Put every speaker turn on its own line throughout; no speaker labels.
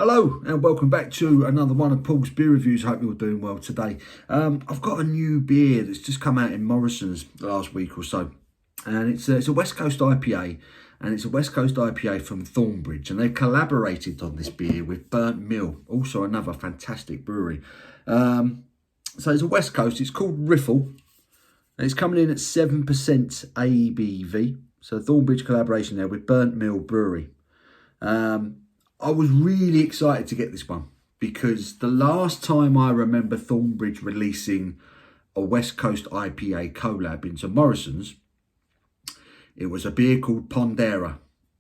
Hello and welcome back to another one of Paul's beer reviews. Hope you're doing well today. I've got a new beer that's just come out in Morrison's the last week or so, and it's a West Coast IPA, and it's a West Coast IPA from Thornbridge, and they've collaborated on this beer with Burnt Mill, also another fantastic brewery. So it's a West Coast. It's called RIFFLE, and it's coming in at 7% ABV. So Thornbridge collaboration there with Burnt Mill Brewery. I was really excited to get this one because the last time I remember Thornbridge releasing a West Coast IPA collab into Morrison's, it was a beer called Pondera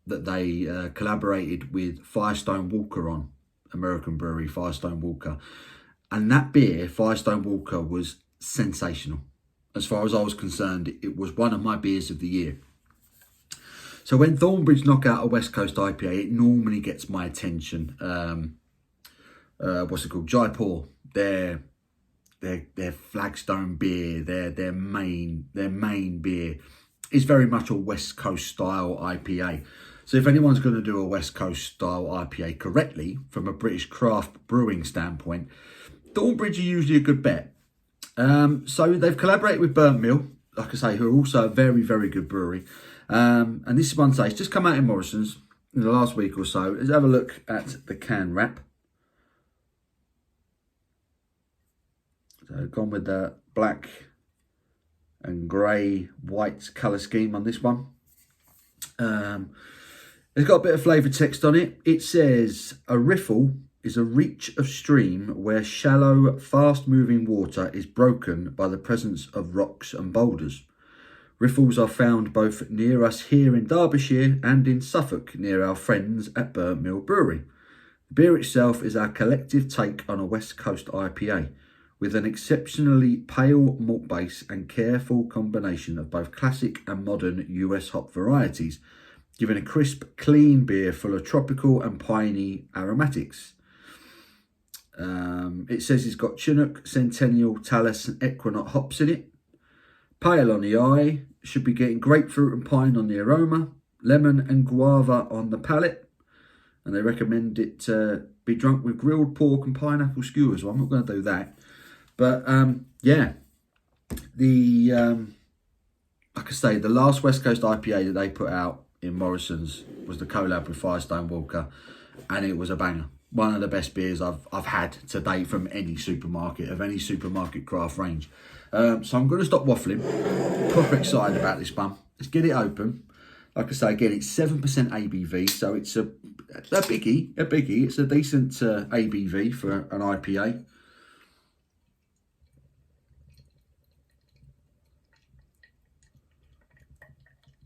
that they collaborated with Firestone Walker on, American brewery Firestone Walker. And that beer, Firestone Walker, was sensational. As far as I was concerned, it was one of my beers of the year. So when Thornbridge knock out a West Coast IPA, it normally gets my attention. What's it called? Jaipur, their flagstone beer, their main beer is very much a West Coast style IPA. So if anyone's going to do a West Coast style IPA correctly from a British craft brewing standpoint, Thornbridge are usually a good bet. So they've collaborated with Burnt Mill, like I say, who are also a very, very good brewery. And this is one say it's just come out in Morrison's in the last week or so. Let's have a look at the can wrap. So gone with the black and grey white colour scheme on this one. It's got a bit of flavour text on it. It says a riffle is a reach of stream where shallow, fast moving water is broken by the presence of rocks and boulders. Riffles are found both near us here in Derbyshire and in Suffolk near our friends at Burnt Mill Brewery. The beer itself is our collective take on a West Coast IPA with an exceptionally pale malt base and careful combination of both classic and modern US hop varieties, giving a crisp, clean beer full of tropical and piney aromatics. It says it's got Chinook, Centennial, Talus and Equinox hops in it. Pale on the eye, should be getting grapefruit and pine on the aroma, lemon and guava on the palate, and they recommend it be drunk with grilled pork and pineapple skewers. Well, I'm not going to do that, but yeah, like I say, the last West Coast IPA that they put out in Morrison's was the collab with Firestone Walker, and it was a banger. One of the best beers I've had to date from any supermarket, of any supermarket craft range. So I'm going to stop waffling. Proper excited about this one. Let's get it open. Like I say, again, it's 7% ABV, so it's a biggie. It's a decent ABV for an IPA.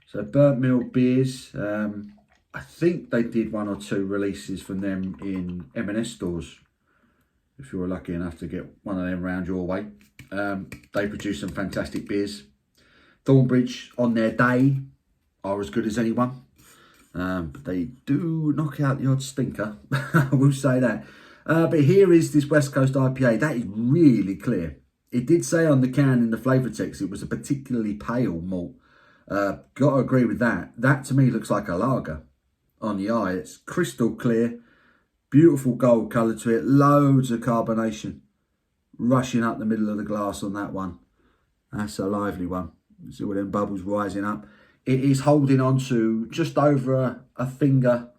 So Burnt Mill beers. I think they did one or two releases from them in M&S stores, if you were lucky enough to get one of them round your way. They produce some fantastic beers. Thornbridge, on their day, are as good as anyone. But they do knock out the odd stinker, I will say that. But here is this West Coast IPA. That is really clear. It did say on the can in the flavour text it was a particularly pale malt. Got to agree with that. That to me looks like a lager on the eye. It's crystal clear, beautiful gold colour to it, loads of carbonation rushing up the middle of the glass on that one. That's a lively one. You see all them bubbles rising up. It is holding on to just over a finger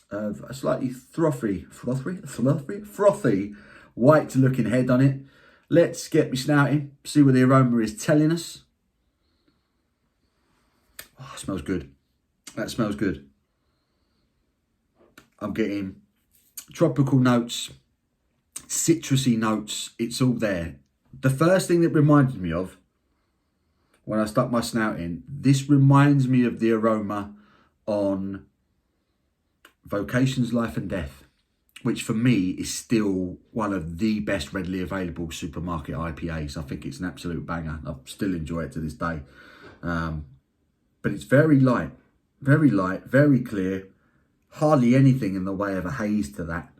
of a slightly frothy white looking head on it. Let's get me snouting, see what the aroma is telling us. Oh, it smells good. That smells good. I'm getting tropical notes, citrusy notes. It's all there. The first thing that reminded me of when I stuck my snout in, this reminds me of the aroma on Vocation's Life and Death, which for me is still one of the best readily available supermarket IPAs. I think it's an absolute banger. I still enjoy it to this day. But it's very light, very clear. Hardly anything in the way of a haze to that.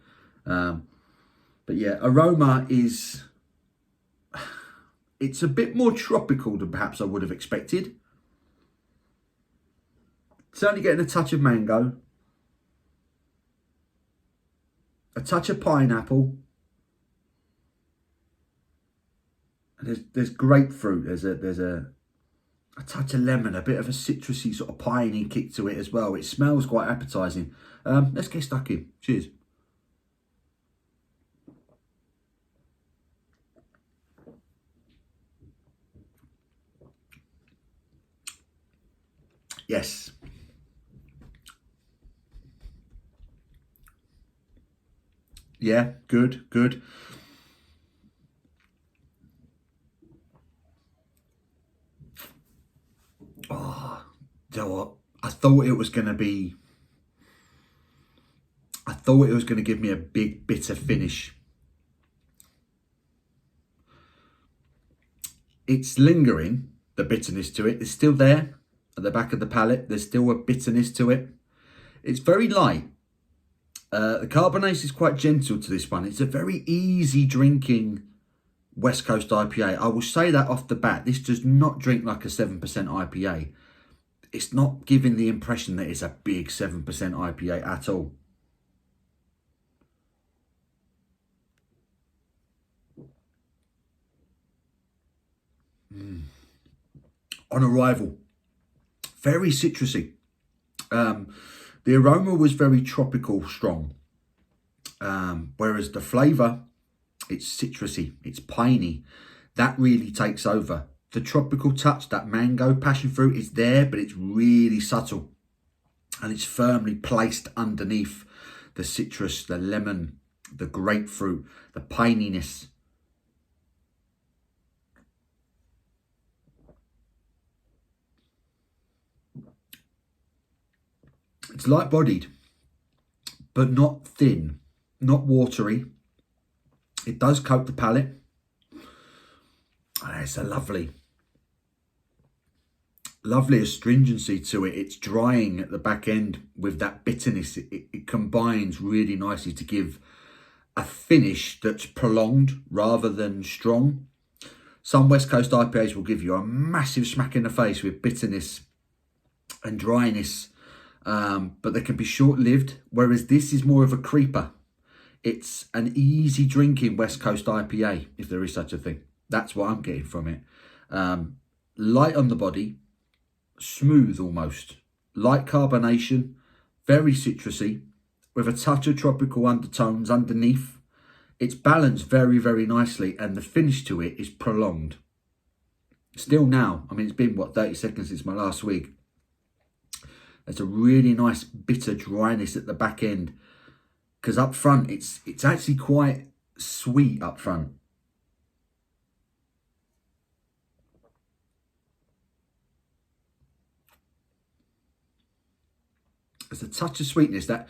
But yeah, aroma is... It's a bit more tropical than perhaps I would have expected. Certainly getting a touch of mango. a touch of pineapple. There's grapefruit. There's a touch of lemon, a bit of a citrusy sort of piney kick to it as well. It smells quite appetizing. Let's get stuck in. Cheers. Yes. Yeah, good, good. Oh, you know what? I thought it was going to give me a big bitter finish. It's lingering, the bitterness to it. It's still there at the back of the palate. There's still a bitterness to it. It's very light. The carbonation is quite gentle to this one. It's a very easy drinking West Coast IPA. I will say that off the bat. This does not drink like a 7% IPA. It's not giving the impression that it's a big 7% IPA at all. On arrival, very citrusy. The aroma was very tropical strong, whereas the flavour, it's citrusy, it's piney. That really takes over. The tropical touch, that mango, passion fruit is there, but it's really subtle. And it's firmly placed underneath the citrus, the lemon, the grapefruit, the pininess. It's light-bodied, but not thin, not watery. It does coat the palate. It's a lovely astringency to it. It's drying at the back end with that bitterness. It combines really nicely to give a finish that's prolonged rather than strong. Some West Coast IPAs will give you a massive smack in the face with bitterness and dryness, but they can be short-lived, whereas this is more of a creeper. It's an easy drinking West Coast IPA, if there is such a thing. That's what I'm getting from it. Light on the body, smooth almost, light carbonation, very citrusy, with a touch of tropical undertones underneath. It's balanced very, very nicely, and the finish to it is prolonged. Still now, I mean, it's been, 30 seconds since my last week. There's a really nice bitter dryness at the back end, because up front, it's actually quite sweet up front. There's a touch of sweetness, that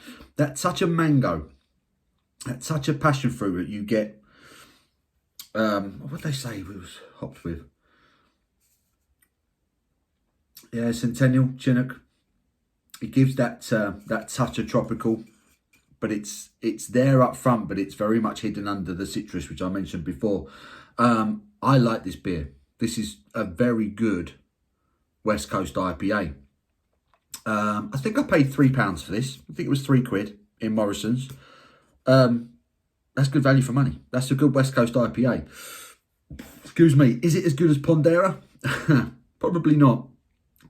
touch of mango, that touch of passion fruit that you get. What they say it was hopped with? Yeah, Centennial, Chinook. It gives that touch of tropical, but it's there up front, but it's very much hidden under the citrus, which I mentioned before. I like this beer. This is a very good West Coast IPA. I think I paid £3 for this. I think it was £3 in Morrison's. That's good value for money. That's a good West Coast IPA. Excuse me. Is it as good as Pondera? Probably not.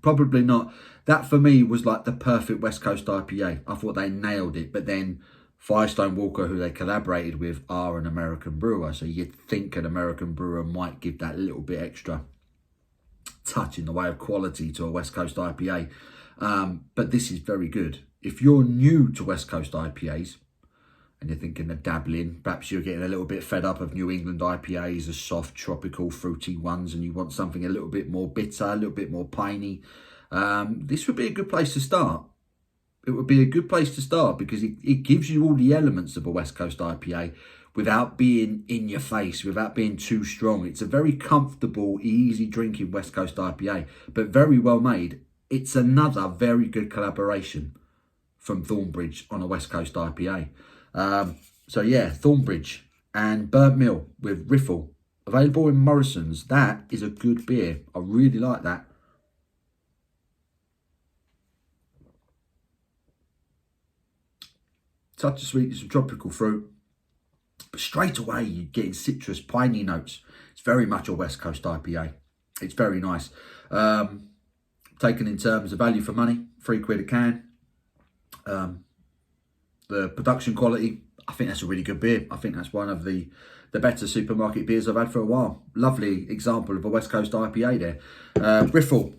Probably not. That for me was like the perfect West Coast IPA. I thought they nailed it. But then Firestone Walker, who they collaborated with, are an American brewer. So you'd think an American brewer might give that little bit extra touch in the way of quality to a West Coast IPA. But this is very good. If you're new to West Coast IPAs and you're thinking of dabbling, perhaps you're getting a little bit fed up of New England IPAs, the soft, tropical, fruity ones, and you want something a little bit more bitter, a little bit more piney, this would be a good place to start. It would be a good place to start because it gives you all the elements of a West Coast IPA without being in your face, without being too strong. It's a very comfortable, easy drinking West Coast IPA, but very well made. It's another very good collaboration from Thornbridge on a West Coast IPA. So yeah, Thornbridge and Burnt Mill with Riffle, available in Morrison's. That is a good beer. I really like that. touch of sweetness of tropical fruit. But straight away, you're getting citrus, piney notes. It's very much a West Coast IPA. It's very nice. Taken in terms of value for money, £3 a can. The production quality, I think that's a really good beer. I think that's one of the better supermarket beers I've had for a while. Lovely example of a West Coast IPA there. RIFFLE,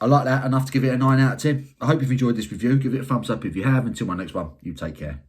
I like that enough to give it a 9 out of 10. I hope you've enjoyed this review. Give it a thumbs up if you have. Until my next one, you take care.